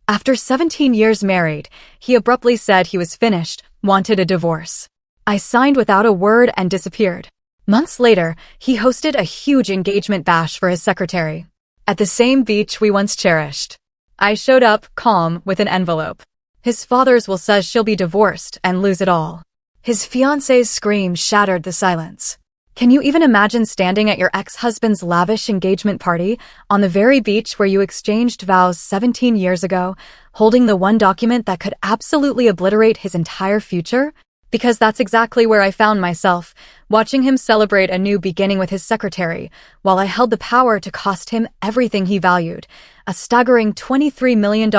After 17 years married, he abruptly said he was finished, wanted a divorce. I signed without a word and disappeared. Months later, he hosted a huge engagement bash for his secretary. At the same beach we once cherished. I showed up, calm, with an envelope. His father's will says she'll be divorced and lose it all. His fiancée's scream shattered the silence. Can you even imagine standing at your ex-husband's lavish engagement party on the very beach where you exchanged vows 17 years ago, holding the one document that could absolutely obliterate his entire future? Because that's exactly where I found myself, watching him celebrate a new beginning with his secretary, while I held the power to cost him everything he valued, a staggering $23 million,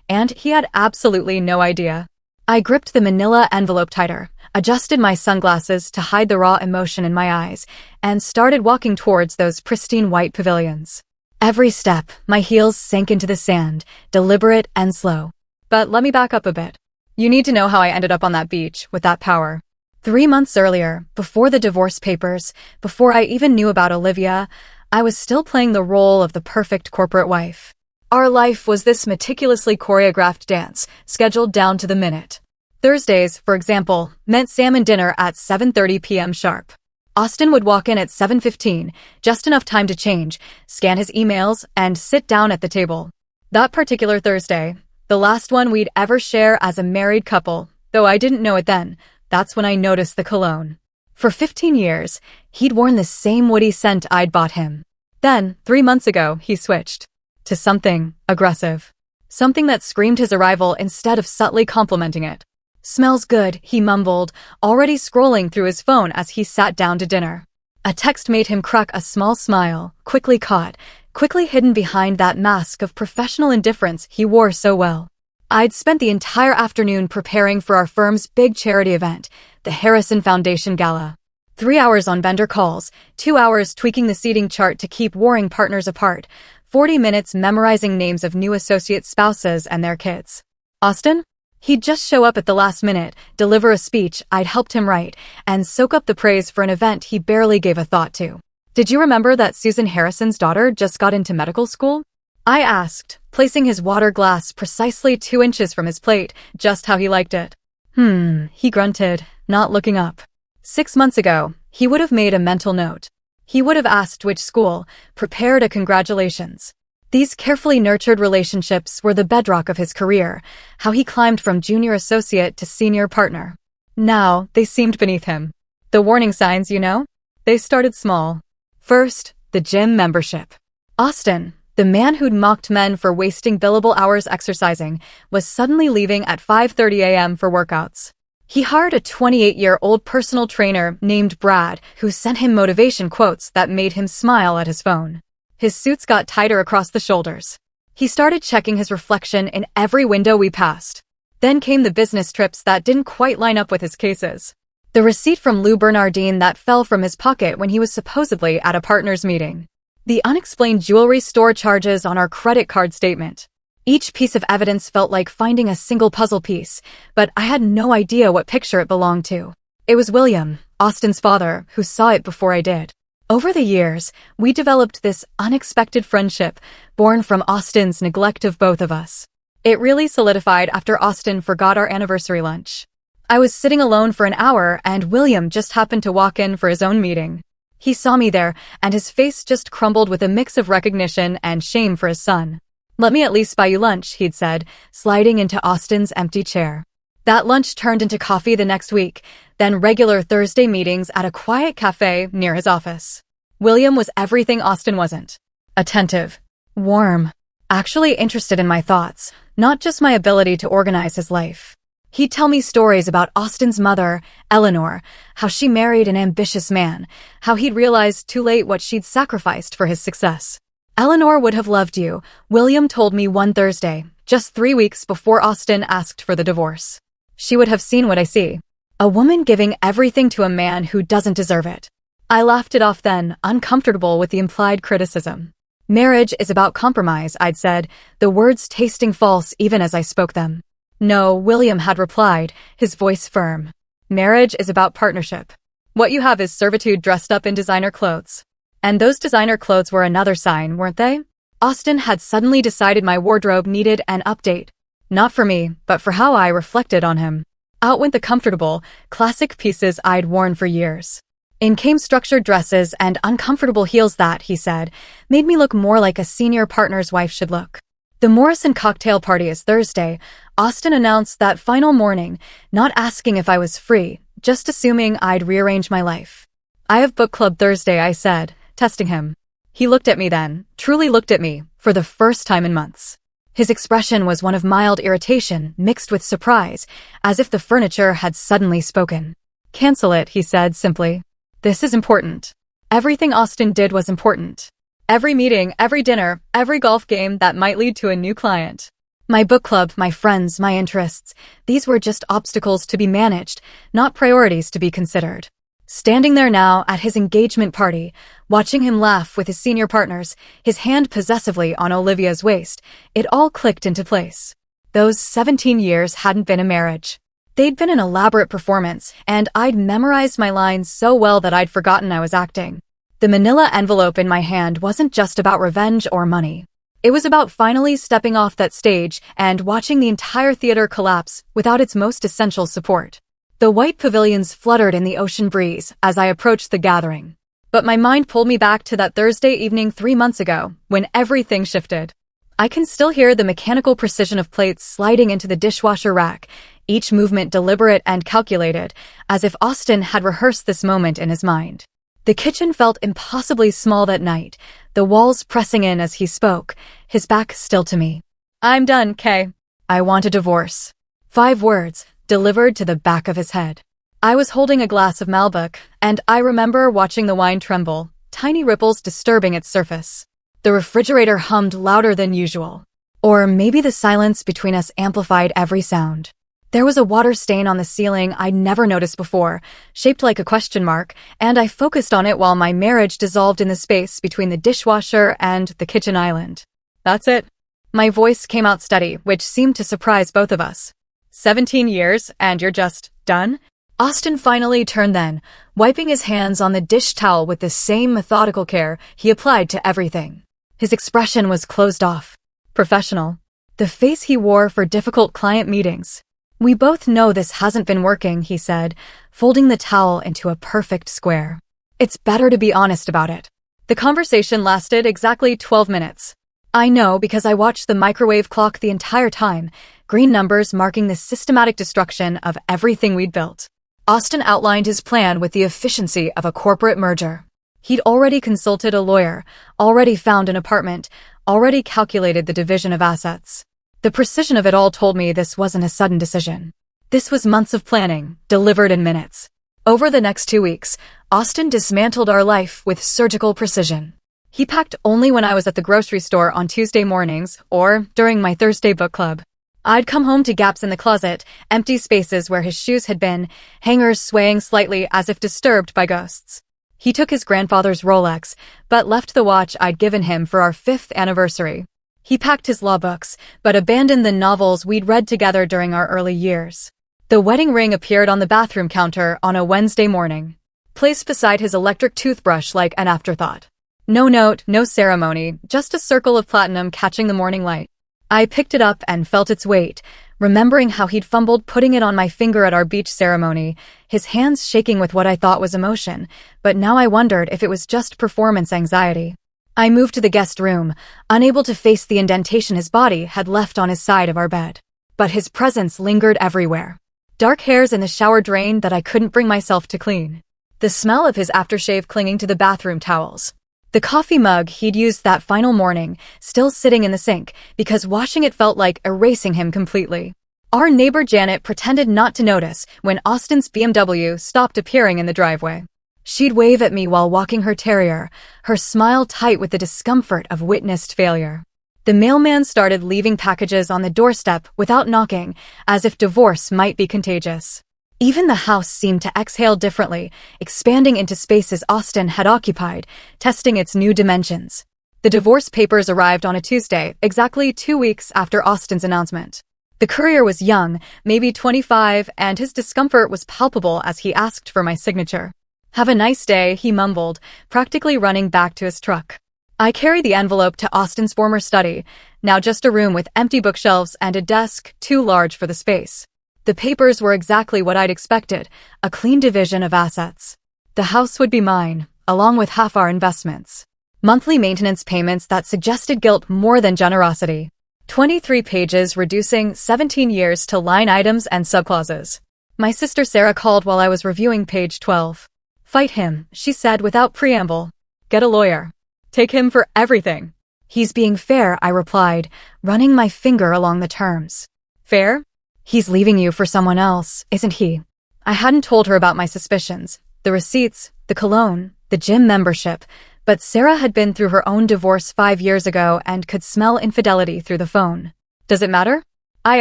and he had absolutely no idea. I gripped the manila envelope tighter, adjusted my sunglasses to hide the raw emotion in my eyes, and started walking towards those pristine white pavilions. Every step, my heels sank into the sand, deliberate and slow. But let me back up a bit. You need to know how I ended up on that beach with that power. 3 months earlier, before the divorce papers, before I even knew about Olivia, I was still playing the role of the perfect corporate wife. Our life was this meticulously choreographed dance, scheduled down to the minute. Thursdays, for example, meant salmon dinner at 7:30 p.m. sharp. Austin would walk in at 7:15, just enough time to change, scan his emails, and sit down at the table. That particular Thursday, the last one we'd ever share as a married couple, though I didn't know it then, that's when I noticed the cologne. For 15 years, he'd worn the same woody scent I'd bought him. Then, 3 months ago, he switched to something aggressive. Something that screamed his arrival instead of subtly complimenting it. "Smells good," he mumbled, already scrolling through his phone as he sat down to dinner. A text made him crack a small smile, quickly caught, quickly hidden behind that mask of professional indifference he wore so well. I'd spent the entire afternoon preparing for our firm's big charity event, the Harrison Foundation Gala. 3 hours on vendor calls, 2 hours tweaking the seating chart to keep warring partners apart, 40 minutes memorizing names of new associate spouses and their kids. Austin? He'd just show up at the last minute, deliver a speech I'd helped him write, and soak up the praise for an event he barely gave a thought to. "Did you remember that Susan Harrison's daughter just got into medical school?" I asked, placing his water glass precisely 2 inches from his plate, just how he liked it. He grunted, not looking up. 6 months ago, he would have made a mental note. He would have asked which school, prepared a congratulations. These carefully nurtured relationships were the bedrock of his career, how he climbed from junior associate to senior partner. Now, they seemed beneath him. The warning signs, you know? They started small. First, the gym membership. Austin, the man who'd mocked men for wasting billable hours exercising, was suddenly leaving at 5:30 a.m. for workouts. He hired a 28-year-old personal trainer named Brad, who sent him motivation quotes that made him smile at his phone. His suits got tighter across the shoulders. He started checking his reflection in every window we passed. Then came the business trips that didn't quite line up with his cases. The receipt from Lou Bernardine that fell from his pocket when he was supposedly at a partners meeting. The unexplained jewelry store charges on our credit card statement. Each piece of evidence felt like finding a single puzzle piece, but I had no idea what picture it belonged to. It was William, Austin's father, who saw it before I did. Over the years, we developed this unexpected friendship, born from Austin's neglect of both of us. It really solidified after Austin forgot our anniversary lunch. I was sitting alone for an hour and William just happened to walk in for his own meeting. He saw me there, and his face just crumbled with a mix of recognition and shame for his son. "Let me at least buy you lunch," he'd said, sliding into Austin's empty chair. That lunch turned into coffee the next week, then regular Thursday meetings at a quiet cafe near his office. William was everything Austin wasn't. Attentive. Warm. Actually interested in my thoughts, not just my ability to organize his life. He'd tell me stories about Austin's mother, Eleanor, how she married an ambitious man, how he'd realized too late what she'd sacrificed for his success. "Eleanor would have loved you," William told me one Thursday, just 3 weeks before Austin asked for the divorce. "She would have seen what I see. A woman giving everything to a man who doesn't deserve it." I laughed it off then, uncomfortable with the implied criticism. "Marriage is about compromise," I'd said, the words tasting false even as I spoke them. "No," William had replied, his voice firm. "Marriage is about partnership. What you have is servitude dressed up in designer clothes." And those designer clothes were another sign, weren't they? Austin had suddenly decided my wardrobe needed an update. Not for me, but for how I reflected on him. Out went the comfortable, classic pieces I'd worn for years. In came structured dresses and uncomfortable heels that, he said, made me look more like a senior partner's wife should look. The Morrison cocktail party is Thursday. Austin announced that final morning, not asking if I was free, just assuming I'd rearrange my life. I have book club Thursday, I said, testing him. He looked at me then, truly looked at me, for the first time in months. His expression was one of mild irritation mixed with surprise, as if the furniture had suddenly spoken. Cancel it, he said simply. This is important. Everything Austin did was important. Every meeting, every dinner, every golf game that might lead to a new client. My book club, my friends, my interests, these were just obstacles to be managed, not priorities to be considered. Standing there now at his engagement party, watching him laugh with his senior partners, his hand possessively on Olivia's waist, it all clicked into place. Those 17 years hadn't been a marriage. They'd been an elaborate performance, and I'd memorized my lines so well that I'd forgotten I was acting. The manila envelope in my hand wasn't just about revenge or money. It was about finally stepping off that stage and watching the entire theater collapse without its most essential support. The white pavilions fluttered in the ocean breeze as I approached the gathering. But my mind pulled me back to that Thursday evening 3 months ago, when everything shifted. I can still hear the mechanical precision of plates sliding into the dishwasher rack, each movement deliberate and calculated, as if Austin had rehearsed this moment in his mind. The kitchen felt impossibly small that night, the walls pressing in as he spoke, his back still to me. I'm done, Kay. I want a divorce. 5 words, delivered to the back of his head. I was holding a glass of Malbec, and I remember watching the wine tremble, tiny ripples disturbing its surface. The refrigerator hummed louder than usual. Or maybe the silence between us amplified every sound. There was a water stain on the ceiling I'd never noticed before, shaped like a question mark, and I focused on it while my marriage dissolved in the space between the dishwasher and the kitchen island. That's it. My voice came out steady, which seemed to surprise both of us. 17 years, and you're just done? Austin finally turned then, wiping his hands on the dish towel with the same methodical care he applied to everything. His expression was closed off. Professional. The face he wore for difficult client meetings. We both know this hasn't been working, he said, folding the towel into a perfect square. It's better to be honest about it. The conversation lasted exactly 12 minutes. I know because I watched the microwave clock the entire time, green numbers marking the systematic destruction of everything we'd built. Austin outlined his plan with the efficiency of a corporate merger. He'd already consulted a lawyer, already found an apartment, already calculated the division of assets. The precision of it all told me this wasn't a sudden decision. This was months of planning, delivered in minutes. Over the next 2 weeks, Austin dismantled our life with surgical precision. He packed only when I was at the grocery store on Tuesday mornings or during my Thursday book club. I'd come home to gaps in the closet, empty spaces where his shoes had been, hangers swaying slightly as if disturbed by ghosts. He took his grandfather's Rolex, but left the watch I'd given him for our 5th anniversary. He packed his law books, but abandoned the novels we'd read together during our early years. The wedding ring appeared on the bathroom counter on a Wednesday morning, placed beside his electric toothbrush like an afterthought. No note, no ceremony, just a circle of platinum catching the morning light. I picked it up and felt its weight, remembering how he'd fumbled putting it on my finger at our beach ceremony, his hands shaking with what I thought was emotion, but now I wondered if it was just performance anxiety. I moved to the guest room, unable to face the indentation his body had left on his side of our bed. But his presence lingered everywhere. Dark hairs in the shower drain that I couldn't bring myself to clean. The smell of his aftershave clinging to the bathroom towels. The coffee mug he'd used that final morning, still sitting in the sink, because washing it felt like erasing him completely. Our neighbor Janet pretended not to notice when Austin's BMW stopped appearing in the driveway. She'd wave at me while walking her terrier, her smile tight with the discomfort of witnessed failure. The mailman started leaving packages on the doorstep without knocking, as if divorce might be contagious. Even the house seemed to exhale differently, expanding into spaces Austin had occupied, testing its new dimensions. The divorce papers arrived on a Tuesday, exactly 2 weeks after Austin's announcement. The courier was young, maybe 25, and his discomfort was palpable as he asked for my signature. Have a nice day, he mumbled, practically running back to his truck. I carried the envelope to Austin's former study, now just a room with empty bookshelves and a desk too large for the space. The papers were exactly what I'd expected, a clean division of assets. The house would be mine, along with half our investments. Monthly maintenance payments that suggested guilt more than generosity. 23 pages reducing 17 years to line items and subclauses. My sister Sarah called while I was reviewing page 12. Fight him, she said without preamble. Get a lawyer. Take him for everything. He's being fair, I replied, running my finger along the terms. Fair? He's leaving you for someone else, isn't he? I hadn't told her about my suspicions, the receipts, the cologne, the gym membership, but Sarah had been through her own divorce 5 years ago and could smell infidelity through the phone. Does it matter? I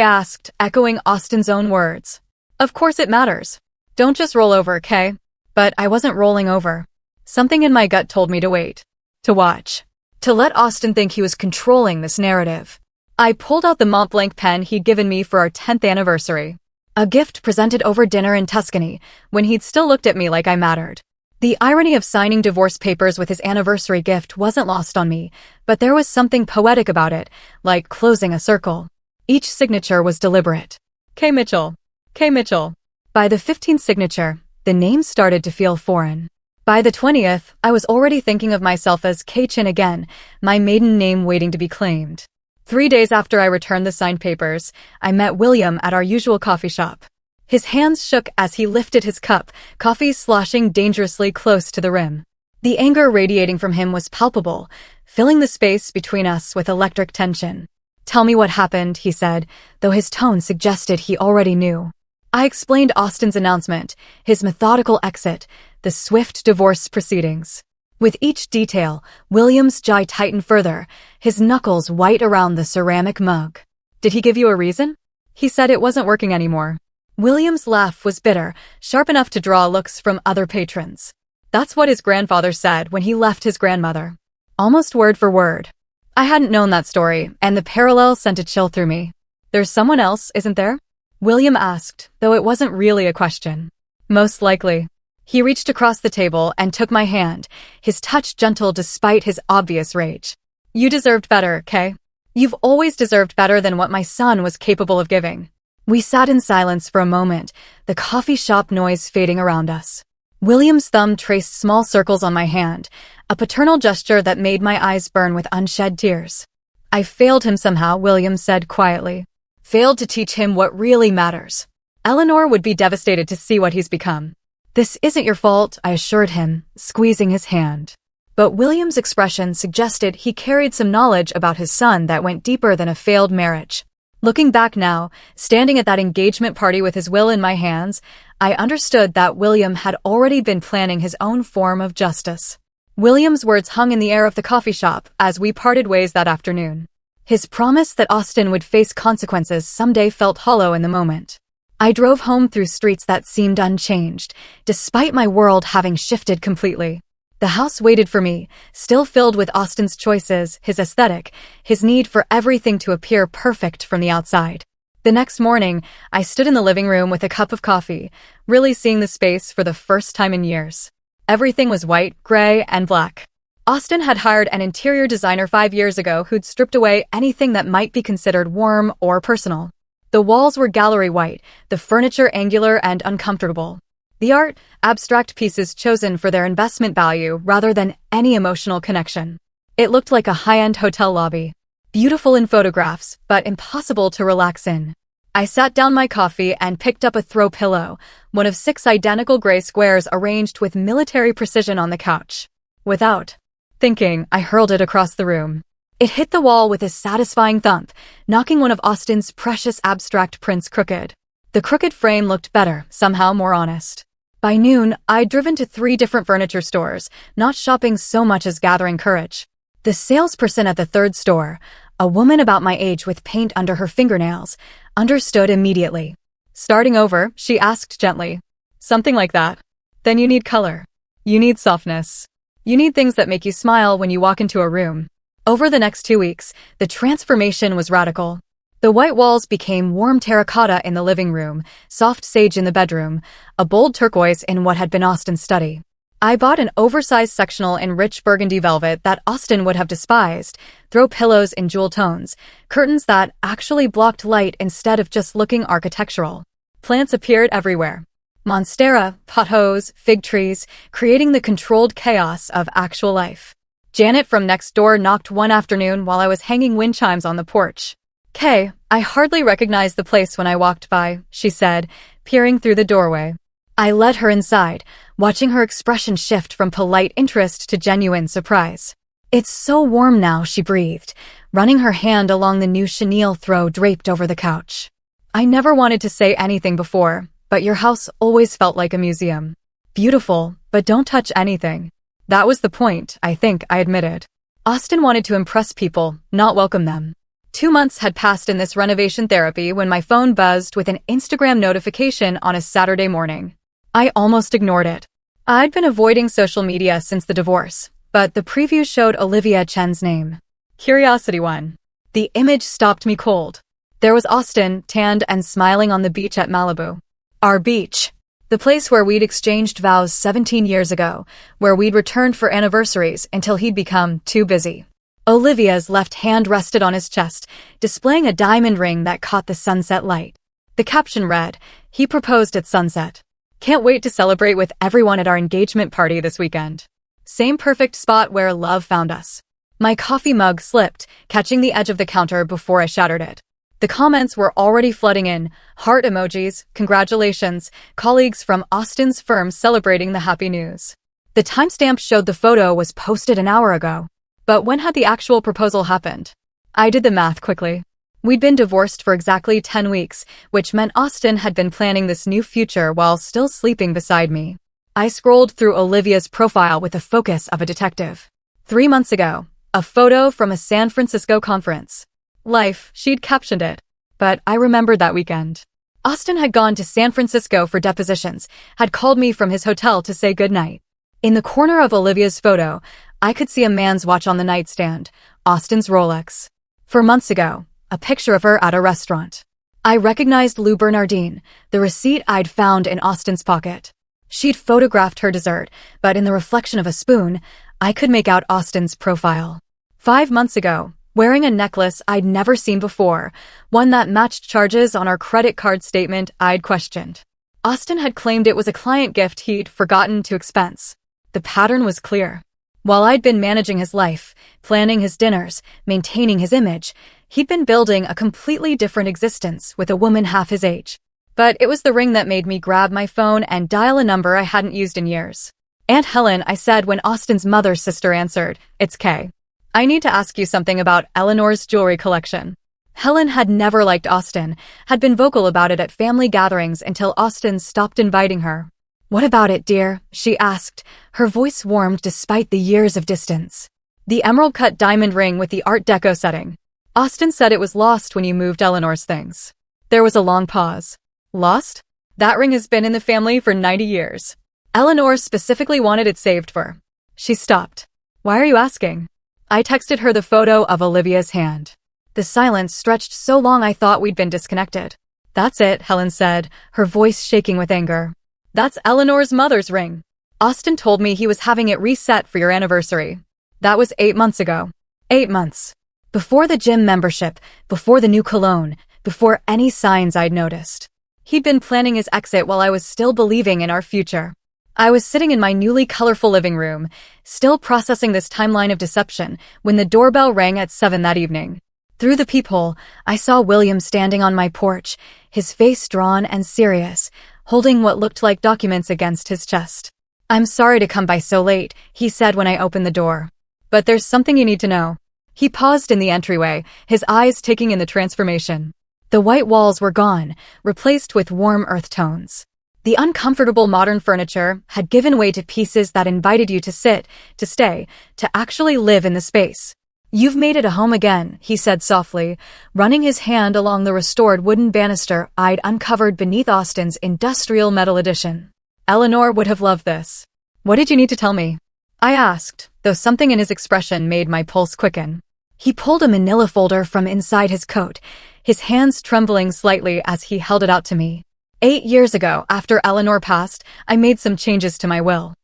asked, echoing Austin's own words. Of course it matters. Don't just roll over, okay? But I wasn't rolling over. Something in my gut told me to wait. To watch. To let Austin think he was controlling this narrative. I pulled out the Mont Blanc pen he'd given me for our 10th anniversary. A gift presented over dinner in Tuscany, when he'd still looked at me like I mattered. The irony of signing divorce papers with his anniversary gift wasn't lost on me, but there was something poetic about it, like closing a circle. Each signature was deliberate. K. Mitchell. K. Mitchell. By the 15th signature, the name started to feel foreign. By the 20th, I was already thinking of myself as K. Chin again, my maiden name waiting to be claimed. 3 days after I returned the signed papers, I met William at our usual coffee shop. His hands shook as he lifted his cup, coffee sloshing dangerously close to the rim. The anger radiating from him was palpable, filling the space between us with electric tension. Tell me what happened, he said, though his tone suggested he already knew. I explained Austin's announcement, his methodical exit, the swift divorce proceedings. With each detail, William's jaw tightened further, his knuckles white around the ceramic mug. Did he give you a reason? He said it wasn't working anymore. William's laugh was bitter, sharp enough to draw looks from other patrons. That's what his grandfather said when he left his grandmother. Almost word for word. I hadn't known that story, and the parallel sent a chill through me. There's someone else, isn't there? William asked, though it wasn't really a question. Most likely. He reached across the table and took my hand, his touch gentle despite his obvious rage. You deserved better, Kay. You've always deserved better than what my son was capable of giving. We sat in silence for a moment, the coffee shop noise fading around us. William's thumb traced small circles on my hand, a paternal gesture that made my eyes burn with unshed tears. I failed him somehow, William said quietly. Failed to teach him what really matters. Eleanor would be devastated to see what he's become. This isn't your fault, I assured him, squeezing his hand. But William's expression suggested he carried some knowledge about his son that went deeper than a failed marriage. Looking back now, standing at that engagement party with his will in my hands, I understood that William had already been planning his own form of justice. William's words hung in the air of the coffee shop as we parted ways that afternoon. His promise that Austin would face consequences someday felt hollow in the moment. I drove home through streets that seemed unchanged, despite my world having shifted completely. The house waited for me, still filled with Austin's choices, his aesthetic, his need for everything to appear perfect from the outside. The next morning, I stood in the living room with a cup of coffee, really seeing the space for the first time in years. Everything was white, gray, and black. Austin had hired an interior designer 5 years ago who'd stripped away anything that might be considered warm or personal. The walls were gallery white, the furniture angular and uncomfortable. The art, abstract pieces chosen for their investment value rather than any emotional connection. It looked like a high-end hotel lobby. Beautiful in photographs, but impossible to relax in. I sat down my coffee and picked up a throw pillow, one of 6 identical gray squares arranged with military precision on the couch. Without thinking, I hurled it across the room. It hit the wall with a satisfying thump, knocking one of Austin's precious abstract prints crooked. The crooked frame looked better, somehow more honest. By noon, I'd driven to 3 different furniture stores, not shopping so much as gathering courage. The salesperson at the 3rd store, a woman about my age with paint under her fingernails, understood immediately. Starting over, she asked gently. Something like that. Then you need color. You need softness. You need things that make you smile when you walk into a room. Over the next 2 weeks, the transformation was radical. The white walls became warm terracotta in the living room, soft sage in the bedroom, a bold turquoise in what had been Austin's study. I bought an oversized sectional in rich burgundy velvet that Austin would have despised, throw pillows in jewel tones, curtains that actually blocked light instead of just looking architectural. Plants appeared everywhere. Monstera, pothos, fig trees, creating the controlled chaos of actual life. Janet from next door knocked one afternoon while I was hanging wind chimes on the porch. "Kay, I hardly recognized the place when I walked by," she said, peering through the doorway. I led her inside, watching her expression shift from polite interest to genuine surprise. "It's so warm now," she breathed, running her hand along the new chenille throw draped over the couch. "I never wanted to say anything before, but your house always felt like a museum. Beautiful, but don't touch anything." That was the point, I think, I admitted. Austin wanted to impress people, not welcome them. 2 months had passed in this renovation therapy when my phone buzzed with an Instagram notification on a Saturday morning. I almost ignored it. I'd been avoiding social media since the divorce, but the preview showed Olivia Chen's name. Curiosity won. The image stopped me cold. There was Austin, tanned and smiling on the beach at Malibu. Our beach. The place where we'd exchanged vows 17 years ago, where we'd returned for anniversaries until he'd become too busy. Olivia's left hand rested on his chest, displaying a diamond ring that caught the sunset light. The caption read, "He proposed at sunset. Can't wait to celebrate with everyone at our engagement party this weekend." Same perfect spot where love found us. My coffee mug slipped, catching the edge of the counter before I shattered it. The comments were already flooding in, heart emojis, congratulations, colleagues from Austin's firm celebrating the happy news. The timestamp showed the photo was posted an hour ago. But when had the actual proposal happened? I did the math quickly. We'd been divorced for exactly 10 weeks, which meant Austin had been planning this new future while still sleeping beside me. I scrolled through Olivia's profile with the focus of a detective. 3 months ago, a photo from a San Francisco conference. Life, she'd captioned it. But I remembered that weekend. Austin had gone to San Francisco for depositions, had called me from his hotel to say goodnight. In the corner of Olivia's photo, I could see a man's watch on the nightstand, Austin's Rolex. 4 months ago, a picture of her at a restaurant. I recognized Lou Bernardine, the receipt I'd found in Austin's pocket. She'd photographed her dessert, but in the reflection of a spoon, I could make out Austin's profile. 5 months ago, wearing a necklace I'd never seen before, one that matched charges on our credit card statement I'd questioned. Austin had claimed it was a client gift he'd forgotten to expense. The pattern was clear. While I'd been managing his life, planning his dinners, maintaining his image, he'd been building a completely different existence with a woman half his age. But it was the ring that made me grab my phone and dial a number I hadn't used in years. "Aunt Helen," I said when Austin's mother's sister answered. "It's Kay. I need to ask you something about Eleanor's jewelry collection." Helen had never liked Austin, had been vocal about it at family gatherings until Austin stopped inviting her. "What about it, dear?" she asked. Her voice warmed despite the years of distance. "The emerald-cut diamond ring with the Art Deco setting. Austin said it was lost when you moved Eleanor's things." There was a long pause. "Lost? That ring has been in the family for 90 years. Eleanor specifically wanted it saved for." She stopped. "Why are you asking?" I texted her the photo of Olivia's hand. The silence stretched so long I thought we'd been disconnected. "That's it," Helen said, her voice shaking with anger. "That's Eleanor's mother's ring. Austin told me he was having it reset for your anniversary. That was 8 months ago. 8 months. Before the gym membership, before the new cologne, before any signs I'd noticed. He'd been planning his exit while I was still believing in our future." I was sitting in my newly colorful living room, still processing this timeline of deception, when the doorbell rang at 7 that evening. Through the peephole, I saw William standing on my porch, his face drawn and serious, holding what looked like documents against his chest. "I'm sorry to come by so late," he said when I opened the door. "But there's something you need to know." He paused in the entryway, his eyes taking in the transformation. The white walls were gone, replaced with warm earth tones. The uncomfortable modern furniture had given way to pieces that invited you to sit, to stay, to actually live in the space. "You've made it a home again," he said softly, running his hand along the restored wooden banister I'd uncovered beneath Austin's industrial metal edition. "Eleanor would have loved this." "What did you need to tell me?" I asked, though something in his expression made my pulse quicken. He pulled a manila folder from inside his coat, his hands trembling slightly as he held it out to me. 8 years ago, after Eleanor passed, I made some changes to my will.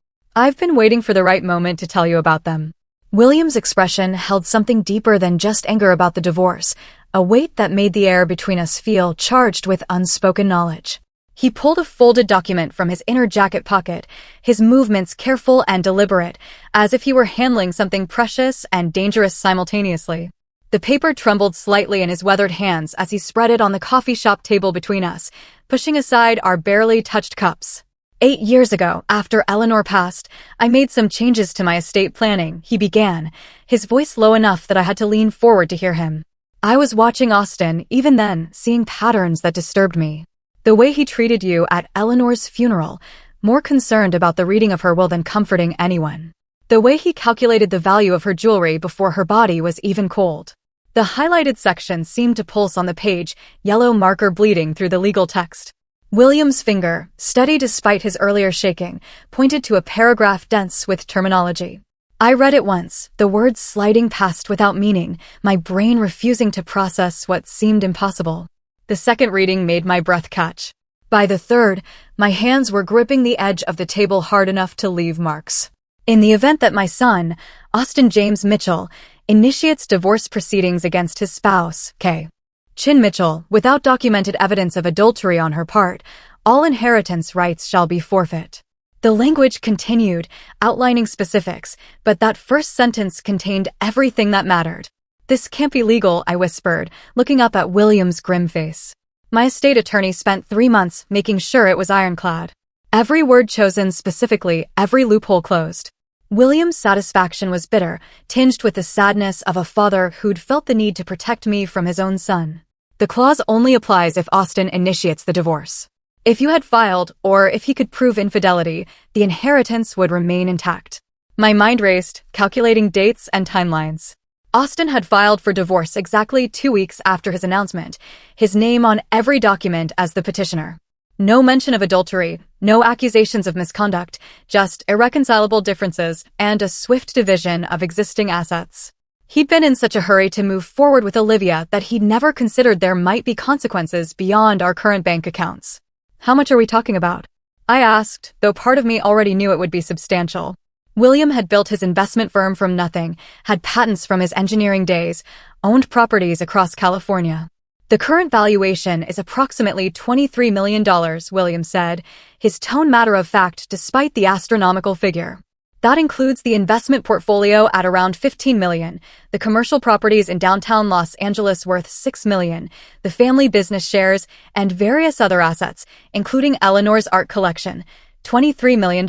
I've been waiting for the right moment to tell you about them. William's expression held something deeper than just anger about the divorce, a weight that made the air between us feel charged with unspoken knowledge. He pulled a folded document from his inner jacket pocket, his movements careful and deliberate, as if he were handling something precious and dangerous simultaneously. The paper trembled slightly in his weathered hands as he spread it on the coffee shop table between us, pushing aside our barely touched cups. 8 years ago, after Eleanor passed, I made some changes to my estate planning, he began, his voice low enough that I had to lean forward to hear him. I was watching Austin, even then, seeing patterns that disturbed me. The way he treated you at Eleanor's funeral, more concerned about the reading of her will than comforting anyone. The way he calculated the value of her jewelry before her body was even cold. The highlighted section seemed to pulse on the page, yellow marker bleeding through the legal text. William's finger, steady despite his earlier shaking, pointed to a paragraph dense with terminology. I read it once, the words sliding past without meaning, my brain refusing to process what seemed impossible. The second reading made my breath catch. By the third, my hands were gripping the edge of the table hard enough to leave marks. In the event that my son, Austin James Mitchell, initiates divorce proceedings against his spouse, K. Chin Mitchell, without documented evidence of adultery on her part, all inheritance rights shall be forfeit. The language continued, outlining specifics, but that first sentence contained everything that mattered. This can't be legal, I whispered, looking up at William's grim face. My estate attorney spent 3 months making sure it was ironclad. Every word chosen specifically, every loophole closed. William's satisfaction was bitter, tinged with the sadness of a father who'd felt the need to protect me from his own son. The clause only applies if Austin initiates the divorce. If you had filed, or if he could prove infidelity, the inheritance would remain intact. My mind raced, calculating dates and timelines. Austin had filed for divorce exactly 2 weeks after his announcement, his name on every document as the petitioner. No mention of adultery, no accusations of misconduct, just irreconcilable differences and a swift division of existing assets. He'd been in such a hurry to move forward with Olivia that he'd never considered there might be consequences beyond our current bank accounts. How much are we talking about? I asked, though part of me already knew it would be substantial. William had built his investment firm from nothing, had patents from his engineering days, owned properties across California. The current valuation is approximately $23 million, William said, his tone matter-of-fact despite the astronomical figure. That includes the investment portfolio at around $15 million, the commercial properties in downtown Los Angeles worth $6 million, the family business shares, and various other assets, including Eleanor's art collection, $23 million.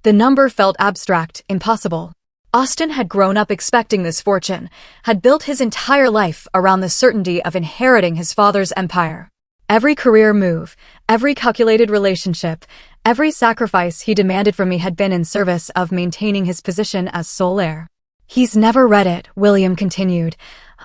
The number felt abstract, impossible. Austin had grown up expecting this fortune, had built his entire life around the certainty of inheriting his father's empire. Every career move, every calculated relationship, every sacrifice he demanded from me had been in service of maintaining his position as sole heir. He's never read it, William continued,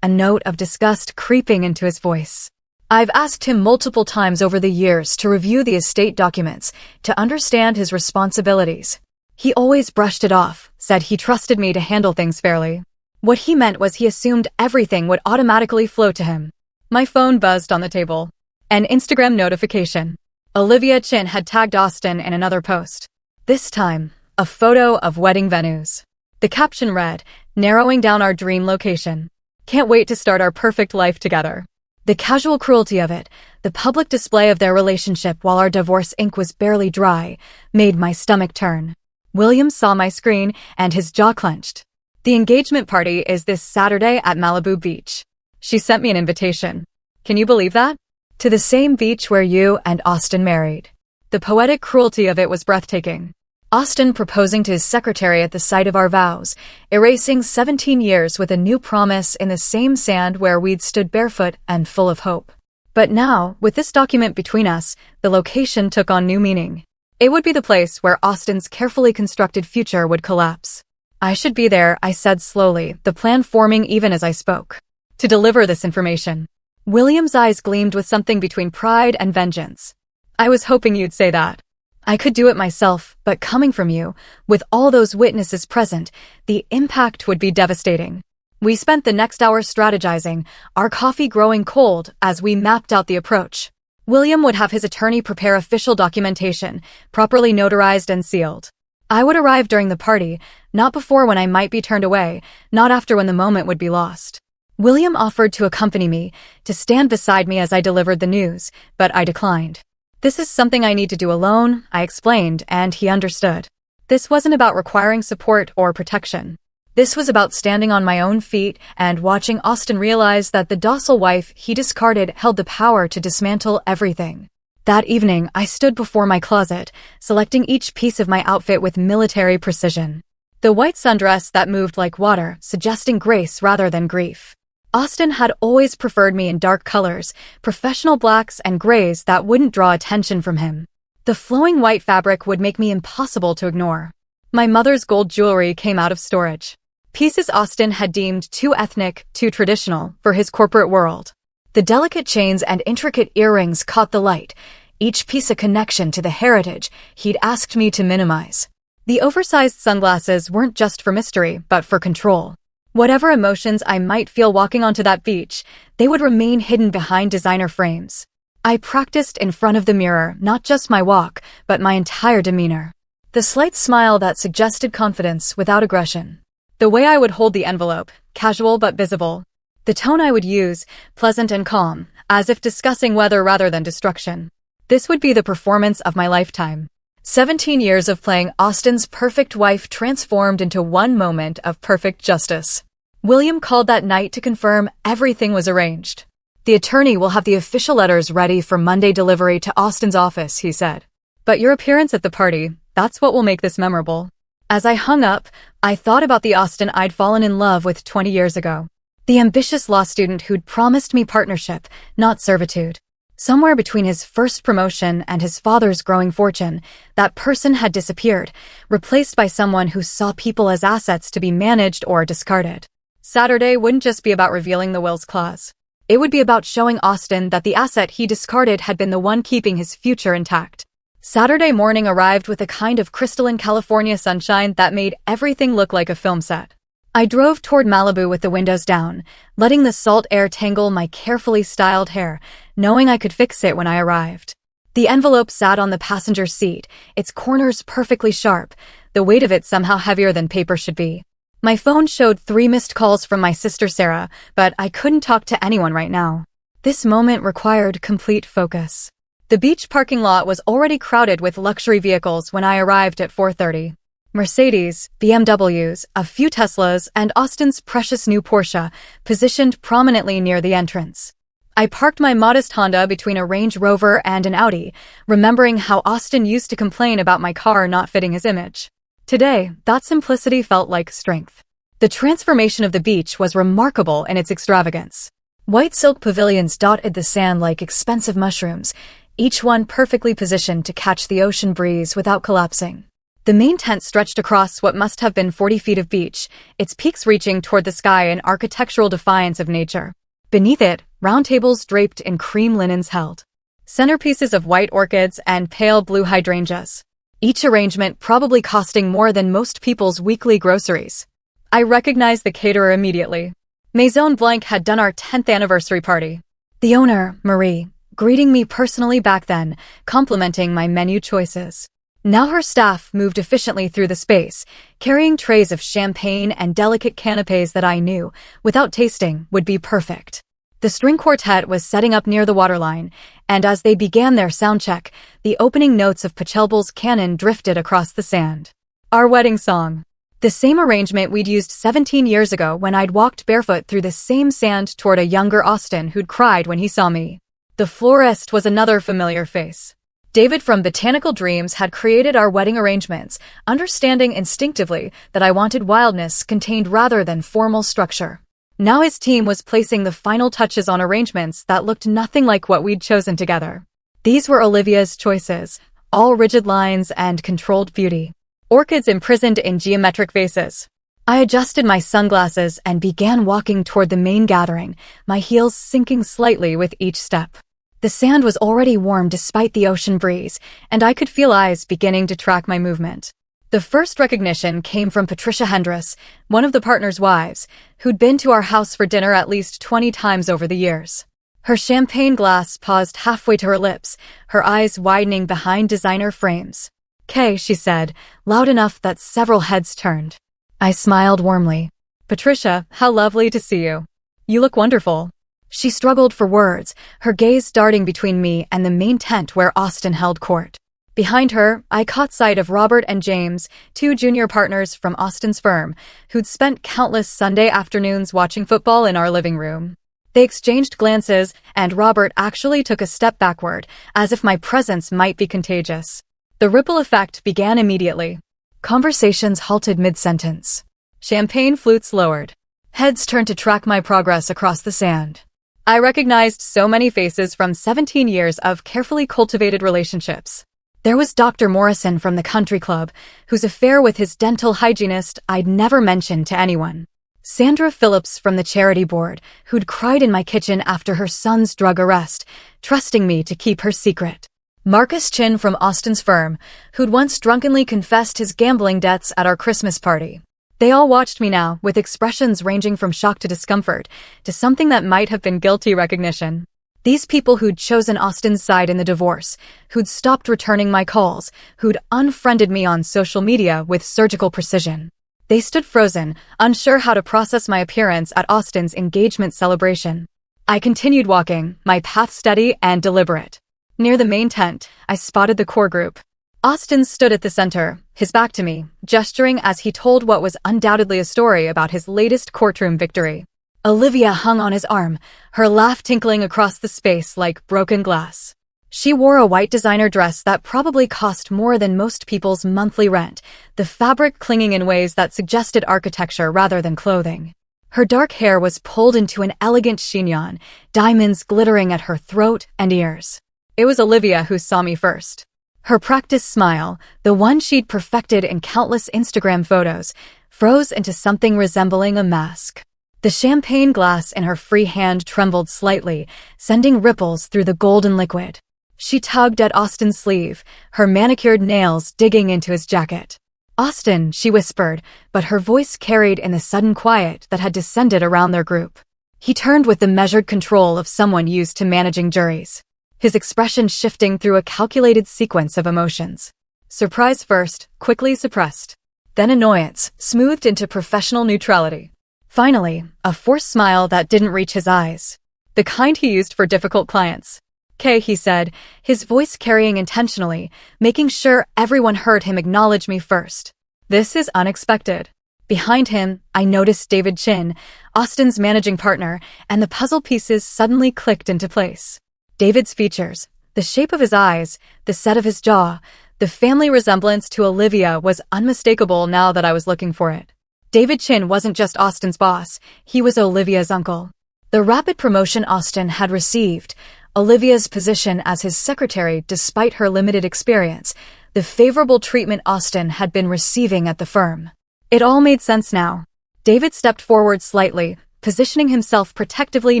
a note of disgust creeping into his voice. I've asked him multiple times over the years to review the estate documents, to understand his responsibilities. He always brushed it off, said he trusted me to handle things fairly. What he meant was he assumed everything would automatically flow to him. My phone buzzed on the table. An Instagram notification. Olivia Chin had tagged Austin in another post. This time, a photo of wedding venues. The caption read, narrowing down our dream location. Can't wait to start our perfect life together. The casual cruelty of it, the public display of their relationship while our divorce ink was barely dry, made my stomach turn. William saw my screen and his jaw clenched. The engagement party is this Saturday at Malibu Beach. She sent me an invitation. Can you believe that? To the same beach where you and Austin married. The poetic cruelty of it was breathtaking. Austin proposing to his secretary at the site of our vows, erasing 17 years with a new promise in the same sand where we'd stood barefoot and full of hope. But now, with this document between us, the location took on new meaning. It would be the place where Austin's carefully constructed future would collapse. I should be there, I said slowly, the plan forming even as I spoke. To deliver this information. William's eyes gleamed with something between pride and vengeance. I was hoping you'd say that. I could do it myself, but coming from you, with all those witnesses present, the impact would be devastating. We spent the next hour strategizing, our coffee growing cold as we mapped out the approach. William would have his attorney prepare official documentation, properly notarized and sealed. I would arrive during the party, not before when I might be turned away, not after when the moment would be lost. William offered to accompany me, to stand beside me as I delivered the news, but I declined. This is something I need to do alone, I explained, and he understood. This wasn't about requiring support or protection. This was about standing on my own feet and watching Austin realize that the docile wife he discarded held the power to dismantle everything. That evening, I stood before my closet, selecting each piece of my outfit with military precision. The white sundress that moved like water, suggesting grace rather than grief. Austin had always preferred me in dark colors, professional blacks and grays that wouldn't draw attention from him. The flowing white fabric would make me impossible to ignore. My mother's gold jewelry came out of storage. Pieces Austin had deemed too ethnic, too traditional, for his corporate world. The delicate chains and intricate earrings caught the light, each piece a connection to the heritage he'd asked me to minimize. The oversized sunglasses weren't just for mystery, but for control. Whatever emotions I might feel walking onto that beach, they would remain hidden behind designer frames. I practiced in front of the mirror, not just my walk, but my entire demeanor. The slight smile that suggested confidence without aggression. The way I would hold the envelope, casual but visible. The tone I would use, pleasant and calm, as if discussing weather rather than destruction. This would be the performance of my lifetime. 17 years of playing Austin's perfect wife transformed into one moment of perfect justice. William called that night to confirm everything was arranged. The attorney will have the official letters ready for Monday delivery to Austin's office, he said. But your appearance at the party, that's what will make this memorable. As I hung up, I thought about the Austin I'd fallen in love with 20 years ago. The ambitious law student who'd promised me partnership, not servitude. Somewhere between his first promotion and his father's growing fortune, that person had disappeared, replaced by someone who saw people as assets to be managed or discarded. Saturday wouldn't just be about revealing the will's clause. It would be about showing Austin that the asset he discarded had been the one keeping his future intact. Saturday morning arrived with a kind of crystalline California sunshine that made everything look like a film set. I drove toward Malibu with the windows down, letting the salt air tangle my carefully styled hair, knowing I could fix it when I arrived. The envelope sat on the passenger seat, its corners perfectly sharp, the weight of it somehow heavier than paper should be. My phone showed 3 missed calls from my sister Sarah, but I couldn't talk to anyone right now. This moment required complete focus. The beach parking lot was already crowded with luxury vehicles when I arrived at 4:30. Mercedes, BMWs, a few Teslas, and Austin's precious new Porsche, positioned prominently near the entrance. I parked my modest Honda between a Range Rover and an Audi, remembering how Austin used to complain about my car not fitting his image. Today, that simplicity felt like strength. The transformation of the beach was remarkable in its extravagance. White silk pavilions dotted the sand like expensive mushrooms, each one perfectly positioned to catch the ocean breeze without collapsing. The main tent stretched across what must have been 40 feet of beach, its peaks reaching toward the sky in architectural defiance of nature. Beneath it, round tables draped in cream linens held centerpieces of white orchids and pale blue hydrangeas. Each arrangement probably costing more than most people's weekly groceries. I recognized the caterer immediately. Maison Blanc had done our 10th anniversary party. The owner, Marie, greeting me personally back then, complimenting my menu choices. Now her staff moved efficiently through the space, carrying trays of champagne and delicate canapes that I knew, without tasting, would be perfect. The string quartet was setting up near the waterline, and as they began their sound check, the opening notes of Pachelbel's canon drifted across the sand. Our wedding song. The same arrangement we'd used 17 years ago when I'd walked barefoot through the same sand toward a younger Austin who'd cried when he saw me. The florist was another familiar face. David from Botanical Dreams had created our wedding arrangements, understanding instinctively that I wanted wildness contained rather than formal structure. Now his team was placing the final touches on arrangements that looked nothing like what we'd chosen together. These were Olivia's choices, all rigid lines and controlled beauty. Orchids imprisoned in geometric vases. I adjusted my sunglasses and began walking toward the main gathering, my heels sinking slightly with each step. The sand was already warm despite the ocean breeze, and I could feel eyes beginning to track my movement. The first recognition came from Patricia Hendress, one of the partners' wives, who'd been to our house for dinner at least 20 times over the years. Her champagne glass paused halfway to her lips, her eyes widening behind designer frames. "Kay," she said, loud enough that several heads turned. I smiled warmly. "Patricia, how lovely to see you. You look wonderful." She struggled for words, her gaze darting between me and the main tent where Austin held court. Behind her, I caught sight of Robert and James, two junior partners from Austin's firm, who'd spent countless Sunday afternoons watching football in our living room. They exchanged glances, and Robert actually took a step backward, as if my presence might be contagious. The ripple effect began immediately. Conversations halted mid-sentence. Champagne flutes lowered. Heads turned to track my progress across the sand. I recognized so many faces from 17 years of carefully cultivated relationships. There was Dr. Morrison from the country club, whose affair with his dental hygienist I'd never mentioned to anyone. Sandra Phillips from the charity board, who'd cried in my kitchen after her son's drug arrest, trusting me to keep her secret. Marcus Chin from Austin's firm, who'd once drunkenly confessed his gambling debts at our Christmas party. They all watched me now, with expressions ranging from shock to discomfort, to something that might have been guilty recognition. These people who'd chosen Austin's side in the divorce, who'd stopped returning my calls, who'd unfriended me on social media with surgical precision. They stood frozen, unsure how to process my appearance at Austin's engagement celebration. I continued walking, my path steady and deliberate. Near the main tent, I spotted the core group. Austin stood at the center, his back to me, gesturing as he told what was undoubtedly a story about his latest courtroom victory. Olivia hung on his arm, her laugh tinkling across the space like broken glass. She wore a white designer dress that probably cost more than most people's monthly rent, the fabric clinging in ways that suggested architecture rather than clothing. Her dark hair was pulled into an elegant chignon, diamonds glittering at her throat and ears. It was Olivia who saw me first. Her practiced smile, the one she'd perfected in countless Instagram photos, froze into something resembling a mask. The champagne glass in her free hand trembled slightly, sending ripples through the golden liquid. She tugged at Austin's sleeve, her manicured nails digging into his jacket. "Austin," she whispered, but her voice carried in the sudden quiet that had descended around their group. He turned with the measured control of someone used to managing juries, his expression shifting through a calculated sequence of emotions. Surprise first, quickly suppressed. Then annoyance, smoothed into professional neutrality. Finally, a forced smile that didn't reach his eyes. The kind he used for difficult clients. "Kay," he said, his voice carrying intentionally, making sure everyone heard him acknowledge me first. "This is unexpected." Behind him, I noticed David Chin, Austin's managing partner, and the puzzle pieces suddenly clicked into place. David's features, the shape of his eyes, the set of his jaw, the family resemblance to Olivia was unmistakable now that I was looking for it. David Chin wasn't just Austin's boss, he was Olivia's uncle. The rapid promotion Austin had received, Olivia's position as his secretary despite her limited experience, the favorable treatment Austin had been receiving at the firm. It all made sense now. David stepped forward slightly, positioning himself protectively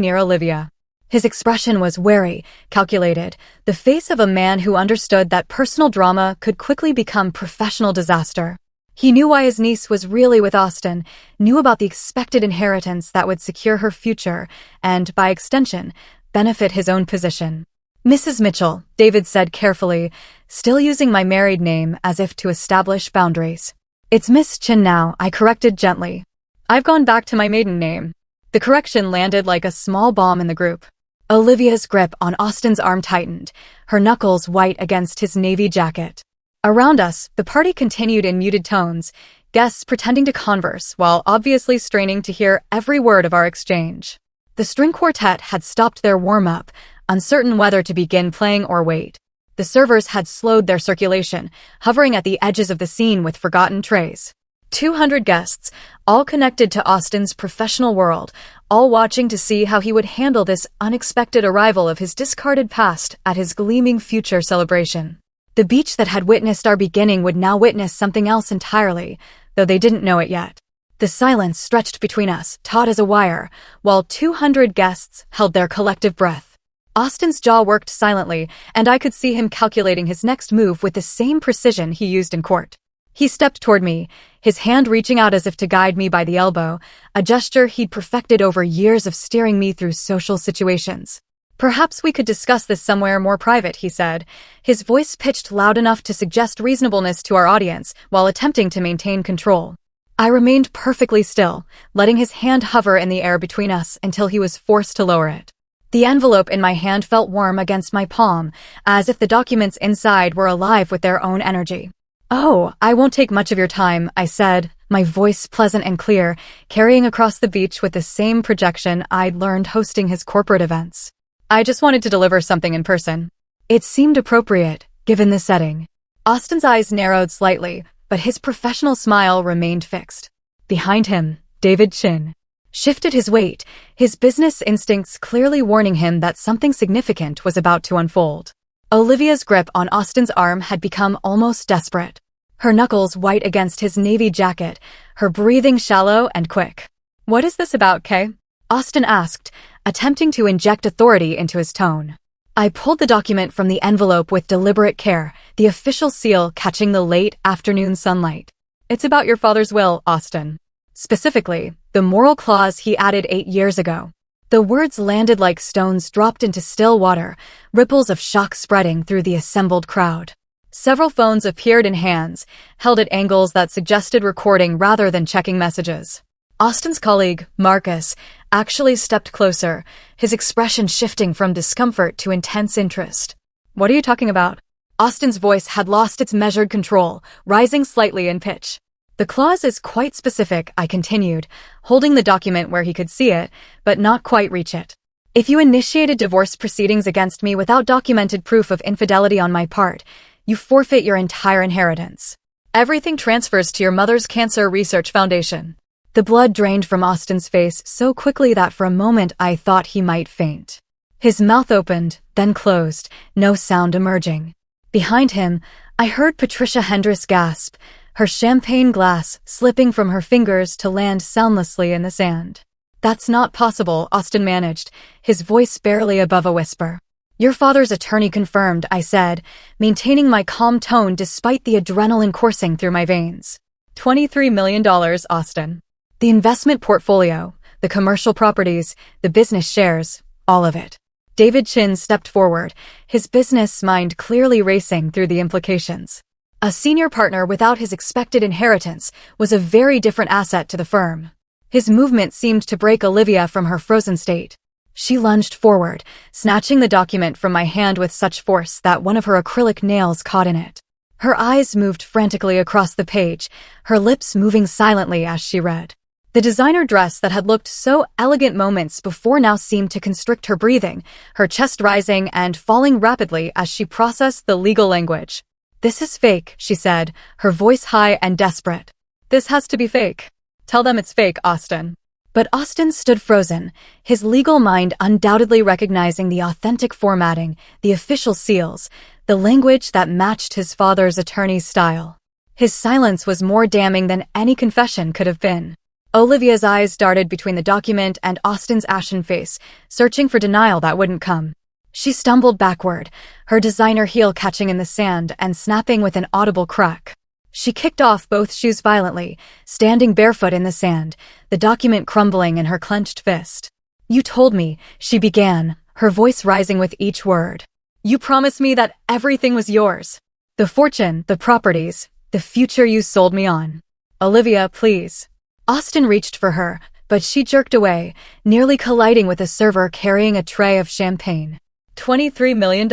near Olivia. His expression was wary, calculated, the face of a man who understood that personal drama could quickly become professional disaster. He knew why his niece was really with Austin, knew about the expected inheritance that would secure her future, and, by extension, benefit his own position. "Mrs. Mitchell," David said carefully, still using my married name as if to establish boundaries. "It's Miss Chin now," I corrected gently. "I've gone back to my maiden name." The correction landed like a small bomb in the group. Olivia's grip on Austin's arm tightened, her knuckles white against his navy jacket. Around us, the party continued in muted tones, guests pretending to converse while obviously straining to hear every word of our exchange. The string quartet had stopped their warm-up, uncertain whether to begin playing or wait. The servers had slowed their circulation, hovering at the edges of the scene with forgotten trays. 200 guests, all connected to Austin's professional world, all watching to see how he would handle this unexpected arrival of his discarded past at his gleaming future celebration. The beach that had witnessed our beginning would now witness something else entirely, though they didn't know it yet. The silence stretched between us, taut as a wire, while 200 guests held their collective breath. Austin's jaw worked silently, and I could see him calculating his next move with the same precision he used in court. He stepped toward me, his hand reaching out as if to guide me by the elbow, a gesture he'd perfected over years of steering me through social situations. Perhaps we could discuss this somewhere more private, he said, his voice pitched loud enough to suggest reasonableness to our audience while attempting to maintain control. I remained perfectly still, letting his hand hover in the air between us until he was forced to lower it. The envelope in my hand felt warm against my palm, as if the documents inside were alive with their own energy. "Oh, I won't take much of your time," I said, my voice pleasant and clear, carrying across the beach with the same projection I'd learned hosting his corporate events. "I just wanted to deliver something in person." It seemed appropriate, given the setting. Austin's eyes narrowed slightly, but his professional smile remained fixed. Behind him, David Chin shifted his weight, his business instincts clearly warning him that something significant was about to unfold. Olivia's grip on Austin's arm had become almost desperate. Her knuckles white against his navy jacket, her breathing shallow and quick. "What is this about, Kay?" Austin asked, attempting to inject authority into his tone. I pulled the document from the envelope with deliberate care, the official seal catching the late afternoon sunlight. "It's about your father's will, Austin. Specifically, the moral clause he added 8 years ago." The words landed like stones dropped into still water, ripples of shock spreading through the assembled crowd. Several phones appeared in hands, held at angles that suggested recording rather than checking messages. Austin's colleague, Marcus, actually stepped closer, his expression shifting from discomfort to intense interest. "What are you talking about?" Austin's voice had lost its measured control, rising slightly in pitch. "The clause is quite specific," I continued, holding the document where he could see it, but not quite reach it. "If you initiated divorce proceedings against me without documented proof of infidelity on my part, you forfeit your entire inheritance. Everything transfers to your mother's cancer research foundation." The blood drained from Austin's face so quickly that for a moment I thought he might faint. His mouth opened, then closed, no sound emerging. Behind him, I heard Patricia Hendris gasp, her champagne glass slipping from her fingers to land soundlessly in the sand. "That's not possible," Austin managed, his voice barely above a whisper. "Your father's attorney confirmed," I said, maintaining my calm tone despite the adrenaline coursing through my veins. $23 million, Austin. The investment portfolio, the commercial properties, the business shares, all of it. David Chin stepped forward, his business mind clearly racing through the implications. A senior partner without his expected inheritance was a very different asset to the firm. His movement seemed to break Olivia from her frozen state. She lunged forward, snatching the document from my hand with such force that one of her acrylic nails caught in it. Her eyes moved frantically across the page, her lips moving silently as she read. The designer dress that had looked so elegant moments before now seemed to constrict her breathing, her chest rising and falling rapidly as she processed the legal language. "This is fake," she said, her voice high and desperate. "This has to be fake. Tell them it's fake, Austin." But Austin stood frozen, his legal mind undoubtedly recognizing the authentic formatting, the official seals, the language that matched his father's attorney's style. His silence was more damning than any confession could have been. Olivia's eyes darted between the document and Austin's ashen face, searching for denial that wouldn't come. She stumbled backward, her designer heel catching in the sand and snapping with an audible crack. She kicked off both shoes violently, standing barefoot in the sand, the document crumbling in her clenched fist. "You told me," she began, her voice rising with each word. "You promised me that everything was yours. The fortune, the properties, the future you sold me on. Olivia, please." Austin reached for her, but she jerked away, nearly colliding with a server carrying a tray of champagne. $23 million.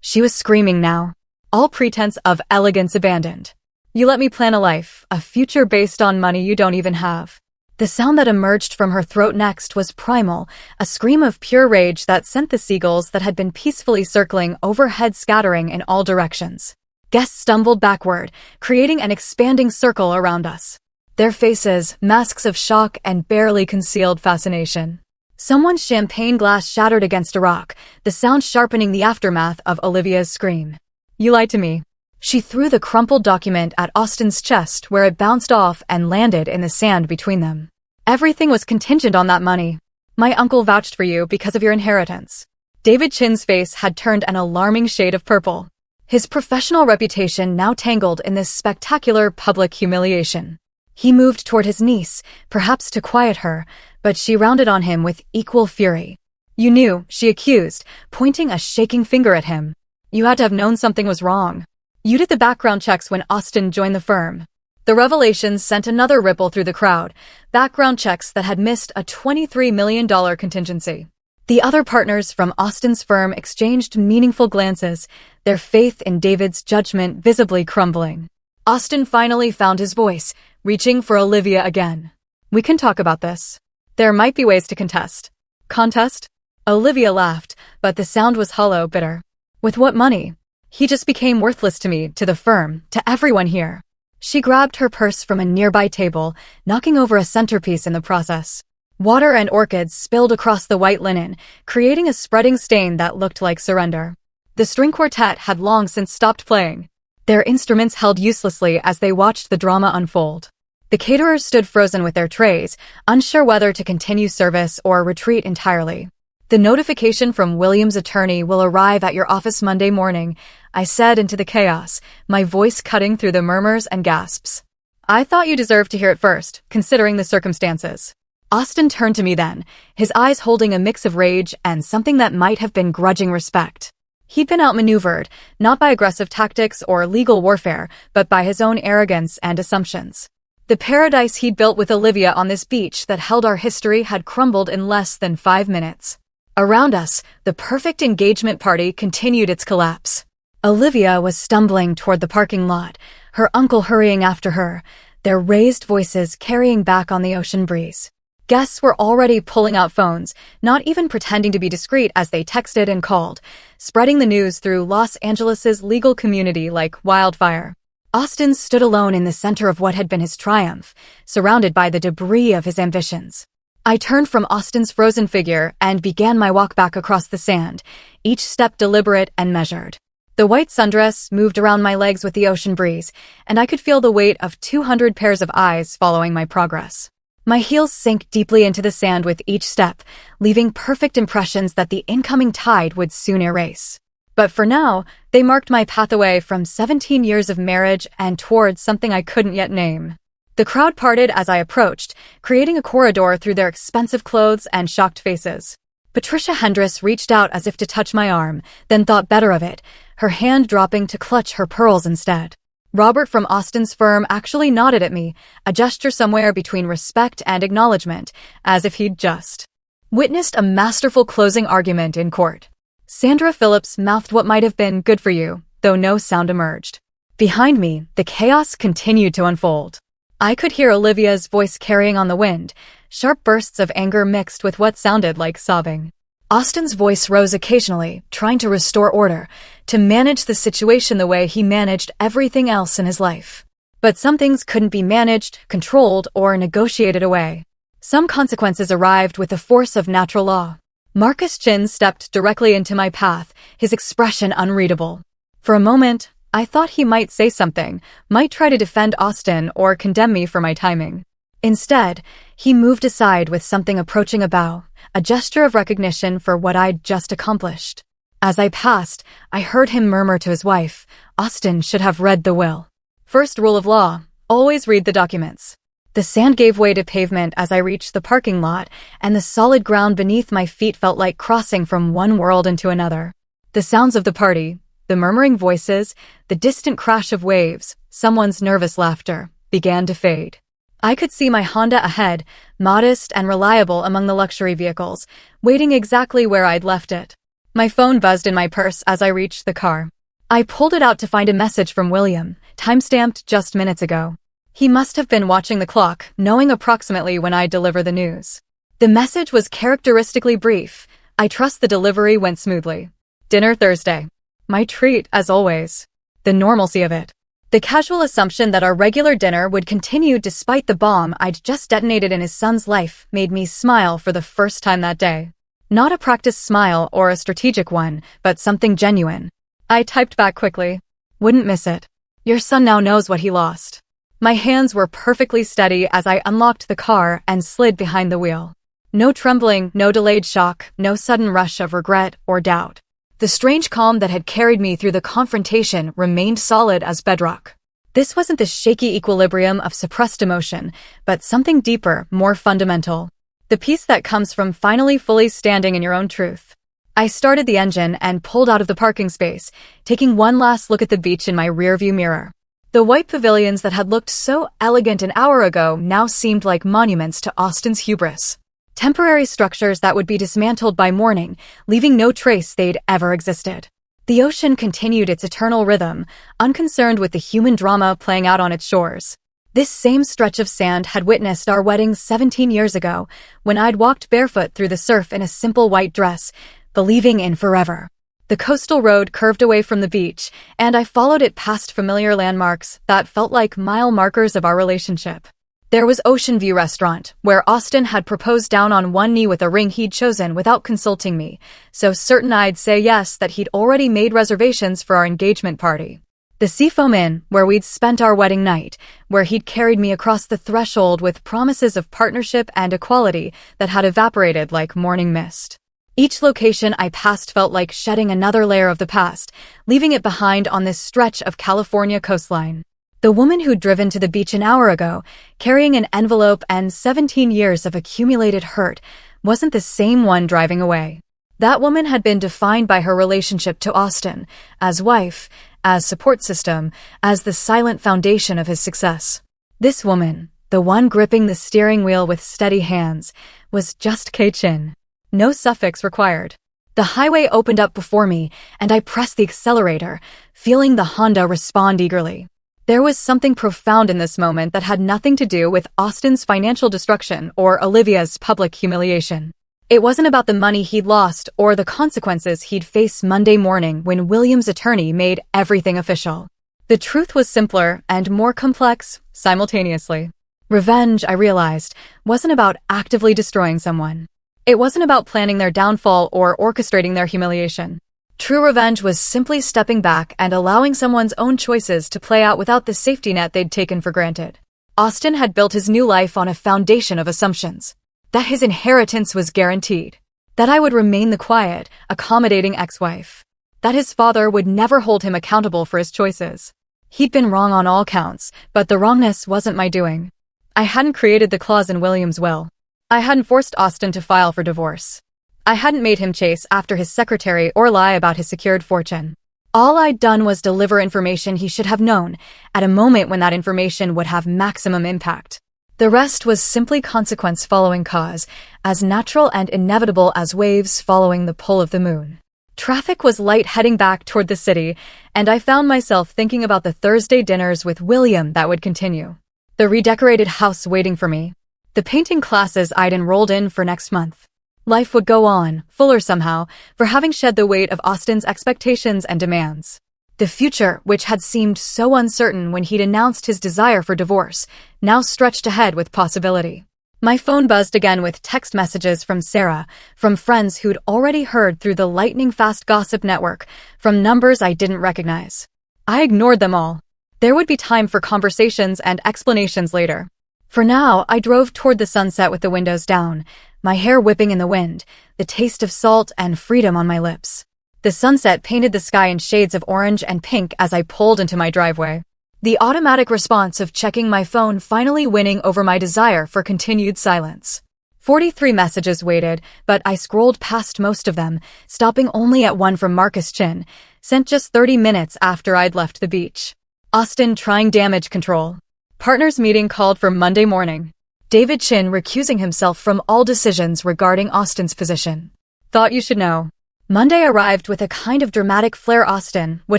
She was screaming now. All pretense of elegance abandoned. "You let me plan a life, a future based on money you don't even have." The sound that emerged from her throat next was primal, a scream of pure rage that sent the seagulls that had been peacefully circling overhead scattering in all directions. Guests stumbled backward, creating an expanding circle around us. Their faces, masks of shock and barely concealed fascination. Someone's champagne glass shattered against a rock, the sound sharpening the aftermath of Olivia's scream. "You lied to me." She threw the crumpled document at Austin's chest where it bounced off and landed in the sand between them. "Everything was contingent on that money. My uncle vouched for you because of your inheritance." David Chin's face had turned an alarming shade of purple. His professional reputation now tangled in this spectacular public humiliation. He moved toward his niece, perhaps to quiet her, but she rounded on him with equal fury. You knew, she accused, pointing a shaking finger at him. You had to have known something was wrong. You did the background checks when Austin joined the firm. The revelations sent another ripple through the crowd, background checks that had missed a $23 million contingency. The other partners from Austin's firm exchanged meaningful glances, their faith in David's judgment visibly crumbling. Austin finally found his voice, reaching for Olivia again. We can talk about this. There might be ways to contest. Contest? Olivia laughed, but the sound was hollow, bitter. With what money? He just became worthless to me, to the firm, to everyone here. She grabbed her purse from a nearby table, knocking over a centerpiece in the process. Water and orchids spilled across the white linen, creating a spreading stain that looked like surrender. The string quartet had long since stopped playing, their instruments held uselessly as they watched the drama unfold. The caterers stood frozen with their trays, unsure whether to continue service or retreat entirely. The notification from William's attorney will arrive at your office Monday morning, I said into the chaos, my voice cutting through the murmurs and gasps. I thought you deserved to hear it first, considering the circumstances. Austin turned to me then, his eyes holding a mix of rage and something that might have been grudging respect. He'd been outmaneuvered, not by aggressive tactics or legal warfare, but by his own arrogance and assumptions. The paradise he'd built with Olivia on this beach that held our history had crumbled in less than 5 minutes. Around us, the perfect engagement party continued its collapse. Olivia was stumbling toward the parking lot, her uncle hurrying after her, their raised voices carrying back on the ocean breeze. Guests were already pulling out phones, not even pretending to be discreet as they texted and called, spreading the news through Los Angeles's legal community like wildfire. Austin stood alone in the center of what had been his triumph, surrounded by the debris of his ambitions. I turned from Austin's frozen figure and began my walk back across the sand, each step deliberate and measured. The white sundress moved around my legs with the ocean breeze, and I could feel the weight of 200 pairs of eyes following my progress. My heels sank deeply into the sand with each step, leaving perfect impressions that the incoming tide would soon erase. But for now, they marked my path away from 17 years of marriage and towards something I couldn't yet name. The crowd parted as I approached, creating a corridor through their expensive clothes and shocked faces. Patricia Hendress reached out as if to touch my arm, then thought better of it, her hand dropping to clutch her pearls instead. Robert from Austin's firm actually nodded at me, a gesture somewhere between respect and acknowledgement, as if he'd just witnessed a masterful closing argument in court. Sandra Phillips mouthed what might have been good for you, though no sound emerged. Behind me, the chaos continued to unfold. I could hear Olivia's voice carrying on the wind, sharp bursts of anger mixed with what sounded like sobbing. Austin's voice rose occasionally, trying to restore order, to manage the situation the way he managed everything else in his life. But some things couldn't be managed, controlled, or negotiated away. Some consequences arrived with the force of natural law. Marcus Chin stepped directly into my path, his expression unreadable. For a moment, I thought he might say something, might try to defend Austin or condemn me for my timing. Instead, he moved aside with something approaching a bow, a gesture of recognition for what I'd just accomplished. As I passed, I heard him murmur to his wife, Austin should have read the will. First rule of law, always read the documents. The sand gave way to pavement as I reached the parking lot, and the solid ground beneath my feet felt like crossing from one world into another. The sounds of the party, the murmuring voices, the distant crash of waves, someone's nervous laughter, began to fade. I could see my Honda ahead, modest and reliable among the luxury vehicles, waiting exactly where I'd left it. My phone buzzed in my purse as I reached the car. I pulled it out to find a message from William, time-stamped just minutes ago. He must have been watching the clock, knowing approximately when I'd deliver the news. The message was characteristically brief. I trust the delivery went smoothly. Dinner Thursday. My treat, as always. The normalcy of it. The casual assumption that our regular dinner would continue despite the bomb I'd just detonated in his son's life made me smile for the first time that day. Not a practiced smile or a strategic one, but something genuine. I typed back quickly. Wouldn't miss it. Your son now knows what he lost. My hands were perfectly steady as I unlocked the car and slid behind the wheel. No trembling, no delayed shock, no sudden rush of regret or doubt. The strange calm that had carried me through the confrontation remained solid as bedrock. This wasn't the shaky equilibrium of suppressed emotion, but something deeper, more fundamental. The peace that comes from finally fully standing in your own truth. I started the engine and pulled out of the parking space, taking one last look at the beach in my rearview mirror. The white pavilions that had looked so elegant an hour ago now seemed like monuments to Austin's hubris. Temporary structures that would be dismantled by morning, leaving no trace they'd ever existed. The ocean continued its eternal rhythm, unconcerned with the human drama playing out on its shores. This same stretch of sand had witnessed our wedding 17 years ago, when I'd walked barefoot through the surf in a simple white dress, believing in forever. The coastal road curved away from the beach, and I followed it past familiar landmarks that felt like mile markers of our relationship. There was Ocean View Restaurant, where Austin had proposed down on one knee with a ring he'd chosen without consulting me, so certain I'd say yes that he'd already made reservations for our engagement party. The Seafoam Inn, where we'd spent our wedding night, where he'd carried me across the threshold with promises of partnership and equality that had evaporated like morning mist. Each location I passed felt like shedding another layer of the past, leaving it behind on this stretch of California coastline. The woman who'd driven to the beach an hour ago, carrying an envelope and 17 years of accumulated hurt, wasn't the same one driving away. That woman had been defined by her relationship to Austin, as wife, as support system, as the silent foundation of his success. This woman, the one gripping the steering wheel with steady hands, was just Kei-chin. No suffix required. The highway opened up before me, and I pressed the accelerator, feeling the Honda respond eagerly. There was something profound in this moment that had nothing to do with Austin's financial destruction or Olivia's public humiliation. It wasn't about the money he'd lost or the consequences he'd face Monday morning when William's attorney made everything official. The truth was simpler and more complex simultaneously. Revenge, I realized, wasn't about actively destroying someone. It wasn't about planning their downfall or orchestrating their humiliation. True revenge was simply stepping back and allowing someone's own choices to play out without the safety net they'd taken for granted. Austin had built his new life on a foundation of assumptions. That his inheritance was guaranteed. That I would remain the quiet, accommodating ex-wife. That his father would never hold him accountable for his choices. He'd been wrong on all counts, but the wrongness wasn't my doing. I hadn't created the clause in William's will. I hadn't forced Austin to file for divorce. I hadn't made him chase after his secretary or lie about his secured fortune. All I'd done was deliver information he should have known, at a moment when that information would have maximum impact. The rest was simply consequence following cause, as natural and inevitable as waves following the pull of the moon. Traffic was light heading back toward the city, and I found myself thinking about the Thursday dinners with William that would continue. The redecorated house waiting for me. The painting classes I'd enrolled in for next month. Life would go on, fuller somehow, for having shed the weight of Austin's expectations and demands. The future, which had seemed so uncertain when he'd announced his desire for divorce, now stretched ahead with possibility. My phone buzzed again with text messages from Sarah, from friends who'd already heard through the lightning-fast gossip network, from numbers I didn't recognize. I ignored them all. There would be time for conversations and explanations later. For now, I drove toward the sunset with the windows down, my hair whipping in the wind, the taste of salt and freedom on my lips. The sunset painted the sky in shades of orange and pink as I pulled into my driveway. The automatic response of checking my phone finally winning over my desire for continued silence. 43 messages waited, but I scrolled past most of them, stopping only at one from Marcus Chin, sent just 30 minutes after I'd left the beach. Austin trying damage control. Partners meeting called for Monday morning. David Chin recusing himself from all decisions regarding Austin's position. Thought you should know. Monday arrived with a kind of dramatic flair Austin would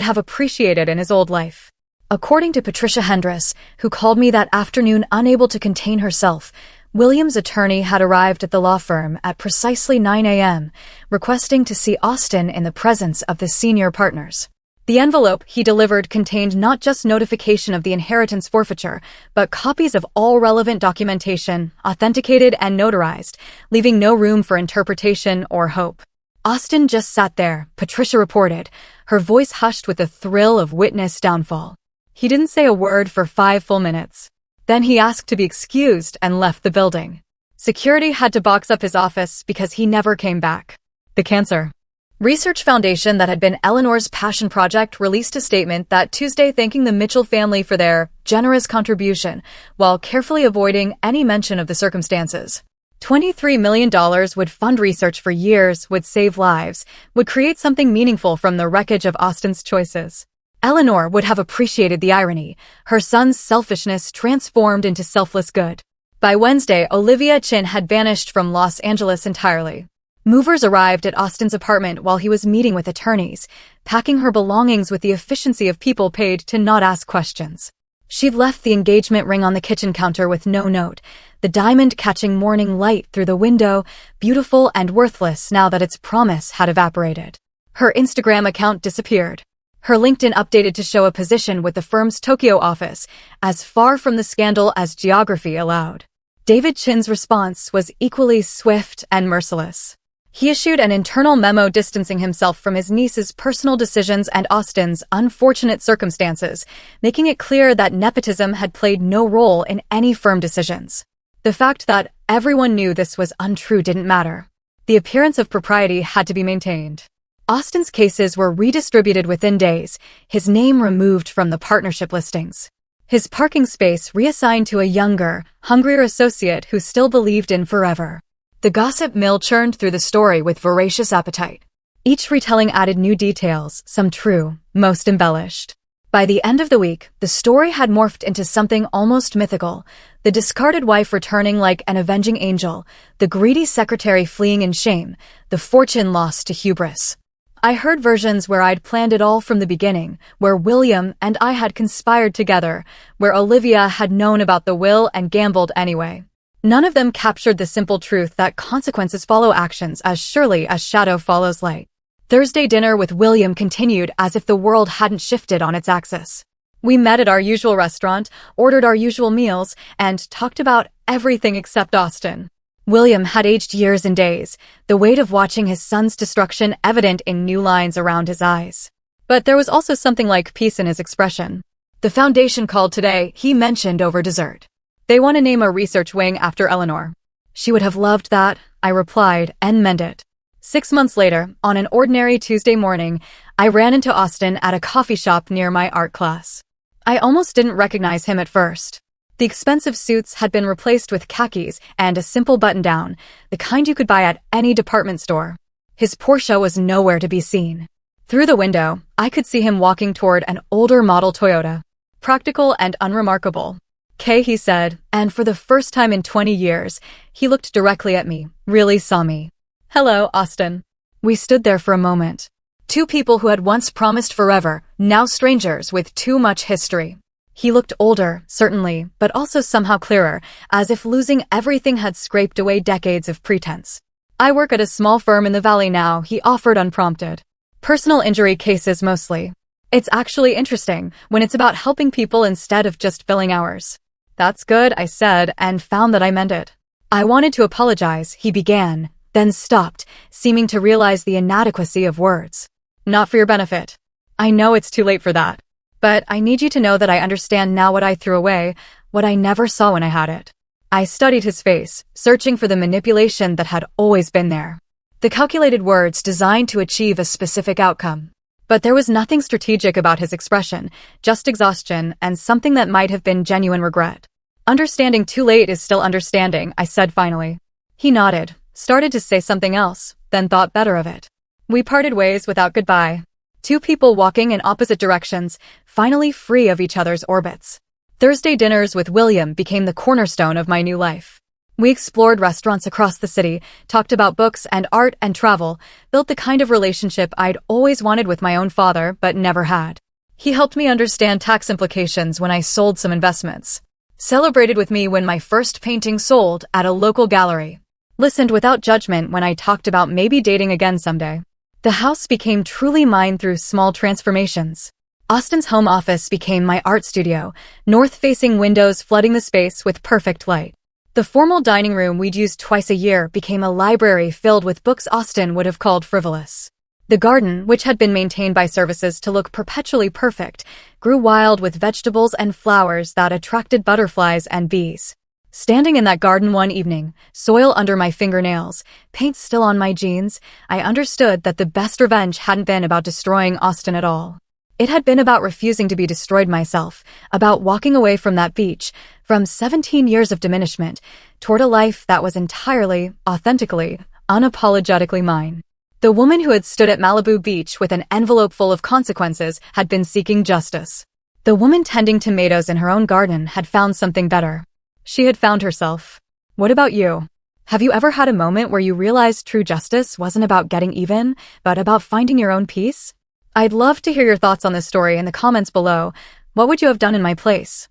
have appreciated in his old life. According to Patricia Hendress, who called me that afternoon unable to contain herself, William's attorney had arrived at the law firm at precisely 9 a.m., requesting to see Austin in the presence of the senior partners. The envelope he delivered contained not just notification of the inheritance forfeiture, but copies of all relevant documentation, authenticated and notarized, leaving no room for interpretation or hope. Austin just sat there, Patricia reported, her voice hushed with the thrill of witness downfall. He didn't say a word for 5 full minutes. Then he asked to be excused and left the building. Security had to box up his office because he never came back. The cancer research foundation that had been Eleanor's passion project released a statement that Tuesday thanking the Mitchell family for their generous contribution while carefully avoiding any mention of the circumstances. $23 million would fund research for years, would save lives, would create something meaningful from the wreckage of Austin's choices. Eleanor would have appreciated the irony, her son's selfishness transformed into selfless good. By Wednesday, Olivia Chin had vanished from Los Angeles entirely. Movers arrived at Austin's apartment while he was meeting with attorneys, packing her belongings with the efficiency of people paid to not ask questions. She'd left the engagement ring on the kitchen counter with no note, the diamond catching morning light through the window, beautiful and worthless now that its promise had evaporated. Her Instagram account disappeared. Her LinkedIn updated to show a position with the firm's Tokyo office, as far from the scandal as geography allowed. David Chin's response was equally swift and merciless. He issued an internal memo distancing himself from his niece's personal decisions and Austin's unfortunate circumstances, making it clear that nepotism had played no role in any firm decisions. The fact that everyone knew this was untrue didn't matter. The appearance of propriety had to be maintained. Austin's cases were redistributed within days, his name removed from the partnership listings. His parking space reassigned to a younger, hungrier associate who still believed in forever. The gossip mill churned through the story with voracious appetite. Each retelling added new details, some true, most embellished. By the end of the week, the story had morphed into something almost mythical, the discarded wife returning like an avenging angel, the greedy secretary fleeing in shame, the fortune lost to hubris. I heard versions where I'd planned it all from the beginning, where William and I had conspired together, where Olivia had known about the will and gambled anyway. None of them captured the simple truth that consequences follow actions as surely as shadow follows light. Thursday dinner with William continued as if the world hadn't shifted on its axis. We met at our usual restaurant, ordered our usual meals, and talked about everything except Austin. William had aged years and days, the weight of watching his son's destruction evident in new lines around his eyes. But there was also something like peace in his expression. The foundation called today, he mentioned over dessert. They want to name a research wing after Eleanor. She would have loved that, I replied, and meant it. 6 months later, on an ordinary Tuesday morning, I ran into Austin at a coffee shop near my art class. I almost didn't recognize him at first. The expensive suits had been replaced with khakis and a simple button-down, the kind you could buy at any department store. His Porsche was nowhere to be seen. Through the window, I could see him walking toward an older model Toyota. Practical and unremarkable. "Kay," he said, and for the first time in 20 years, he looked directly at me, really saw me. "Hello, Austin." We stood there for a moment. Two people who had once promised forever, now strangers with too much history. He looked older, certainly, but also somehow clearer, as if losing everything had scraped away decades of pretense. "I work at a small firm in the Valley now," he offered unprompted. "Personal injury cases mostly. It's actually interesting when it's about helping people instead of just filling hours." "That's good," I said, and found that I meant it. "I wanted to apologize," he began, then stopped, seeming to realize the inadequacy of words. "Not for your benefit. I know it's too late for that. But I need you to know that I understand now what I threw away, what I never saw when I had it." I studied his face, searching for the manipulation that had always been there. The calculated words designed to achieve a specific outcome. But there was nothing strategic about his expression, just exhaustion and something that might have been genuine regret. "Understanding too late is still understanding," I said finally. He nodded, started to say something else, then thought better of it. We parted ways without goodbye. Two people walking in opposite directions, finally free of each other's orbits. Thursday dinners with William became the cornerstone of my new life. We explored restaurants across the city, talked about books and art and travel, built the kind of relationship I'd always wanted with my own father but never had. He helped me understand tax implications when I sold some investments. Celebrated with me when my first painting sold at a local gallery. Listened without judgment when I talked about maybe dating again someday. The house became truly mine through small transformations. Austin's home office became my art studio, north-facing windows flooding the space with perfect light. The formal dining room we'd used twice a year became a library filled with books Austin would have called frivolous. The garden, which had been maintained by services to look perpetually perfect, grew wild with vegetables and flowers that attracted butterflies and bees. Standing in that garden one evening, soil under my fingernails, paint still on my jeans, I understood that the best revenge hadn't been about destroying Austin at all. It had been about refusing to be destroyed myself, about walking away from that beach, from 17 years of diminishment, toward a life that was entirely, authentically, unapologetically mine. The woman who had stood at Malibu Beach with an envelope full of consequences had been seeking justice. The woman tending tomatoes in her own garden had found something better. She had found herself. What about you? Have you ever had a moment where you realized true justice wasn't about getting even, but about finding your own peace? I'd love to hear your thoughts on this story in the comments below. What would you have done in my place?